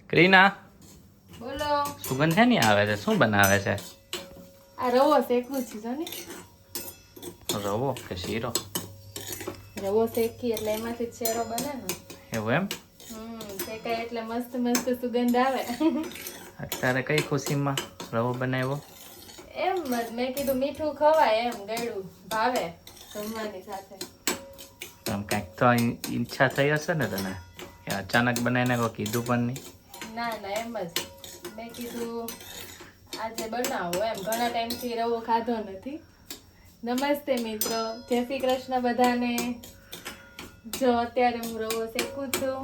ક્રીના બોલો. સુગંધ છે ની આવે છે, શું બનાવે છે? આ રવો શેકવું છે જો ને. રવો કે શીરો? રવો શેકી એટલે એમાંથી શેરો બને ને. એવું એમ? શેકાય એટલે મસ્ત મસ્ત સુગંધ આવે. અત્યારે કઈ ખુશીમાં રવો બનાવ્યો? એમ જ મેં કીધું મીઠું ખવાય એમ, ગળ્યું ભાવે જમવાની સાથે. આમ કંઈક તો ઈચ્છા થઈ હશે ને તને કે અચાનક બનાવીને કોઈ કીધું પણ નહીં? ના ના એમ જ મેં કીધું આજે બનાવો એમ, ઘણા ટાઈમથી રવો ખાધો નથી. નમસ્તે મિત્રો, જય શ્રી કૃષ્ણ બધાને. જો અત્યારે હું રવો શેકું છું.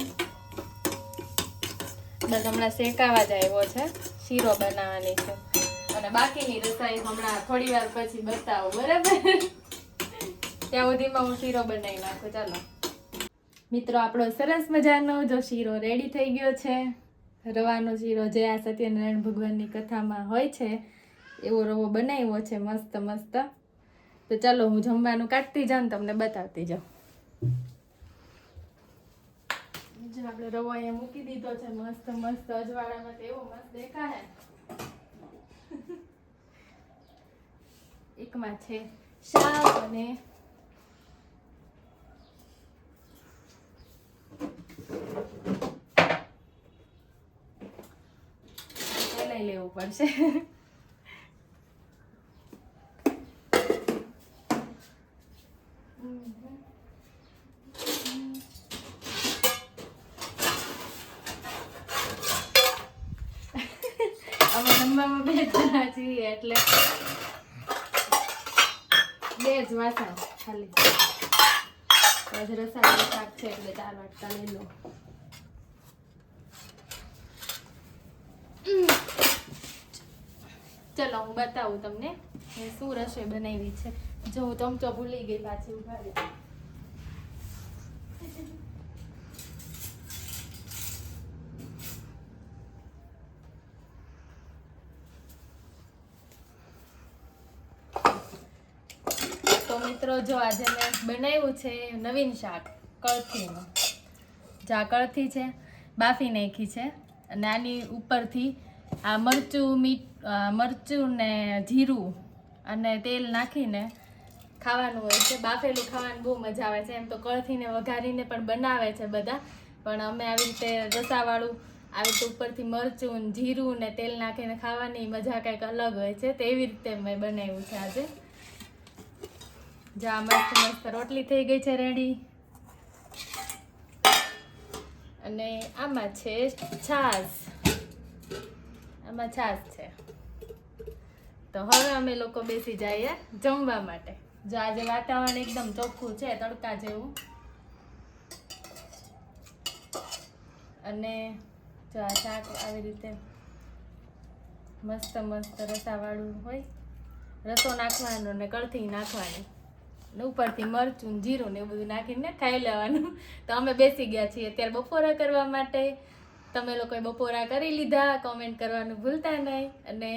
બસ હમણાં શેકાવા જ આવ્યો છે, શીરો બનાવવાની છે અને બાકીની રસોઈ હમણાં થોડી વાર પછી બતાવો, બરાબર? ત્યાં સુધીમાં હું શીરો બનાવી નાખું. ચાલો મિત્રો, આપણો સરસ મજાનો જો શીરો રેડી થઈ ગયો છે. રવાનો શીરો જે આ સત્યનારાયણ ભગવાનની કથામાં હોય છે એવો રવો બનાવ્યો છે, મસ્ત મસ્ત. તો ચાલો હું જમવાનું કાઢતી જાઉં, તમને બતાવતી જાઉં. જો આપણે રવો અહીંયા મૂકી દીધો છે, મસ્ત મસ્ત અજવાળામાં, એવો મસ્ત દેખાય. એકમાં છે શાક અને લઈ લેવું પડશે. અમે જમવામાં 2 જણા છીએ એટલે 2 જ વાસણ ખાલી. આજ રસાવાળું શાક છે એટલે 4 વાટકા લઈ લો. ચલો હું બતાવું તમને શું રસોઈ બનાવી છે. જો હું ચમચો ભૂલી ગઈ, પાછી ઉભારી. તો મિત્રો જો આજે મેં બનાવ્યું છે નવીન શાક, કળથીનું. જો આ કળથી છે, બાફી નાખી છે અને આની ઉપરથી આ મરચું ને જીરું અને તેલ નાખીને ખાવાનું હોય છે. બાફેલું ખાવાનું બહુ મજા આવે છે. એમ તો કળથીને વઘારીને પણ બનાવે છે બધા, પણ અમે આવી રીતે રસાવાળું આવી રીતે ઉપરથી મરચું જીરું ને તેલ નાખીને ખાવાની મજા કંઈક અલગ હોય છે. તેવી રીતે મેં બનાવ્યું છે આજે. જા મસ્ત મસ્ત રોટલી થઈ ગઈ છે રેડી. અને આમાં છે છાશ, આમાં છાશ છે. તો હવે અમે લોકો બેસી જઈએ જમવા માટે. જો આજે વાતાવરણ એકદમ ચોખ્ખું છે, તડકા જેવું. અને જો આ શાક આવી રીતે મસ્ત મસ્ત રસાવાળું હોય, રસો નાખવાનો ને કળથી નાખવાની ને ઉપરથી મરચું જીરું ને એવું બધું નાખીને ખાઈ લેવાનું. તો અમે બેસી ગયા છીએ અત્યારે બપોરા કરવા માટે. તમે લોકોએ બપોરા કરી લીધા? કોમેન્ટ કરવાનું ભૂલતા નહીં. અને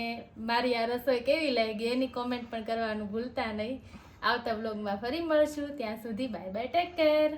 મારી આ રસોઈ કેવી લાગી એની કોમેન્ટ પણ કરવાનું ભૂલતા નહીં. આવતા વ્લોગમાં ફરી મળશું. ત્યાં સુધી બાય બાય, ટેક કેર.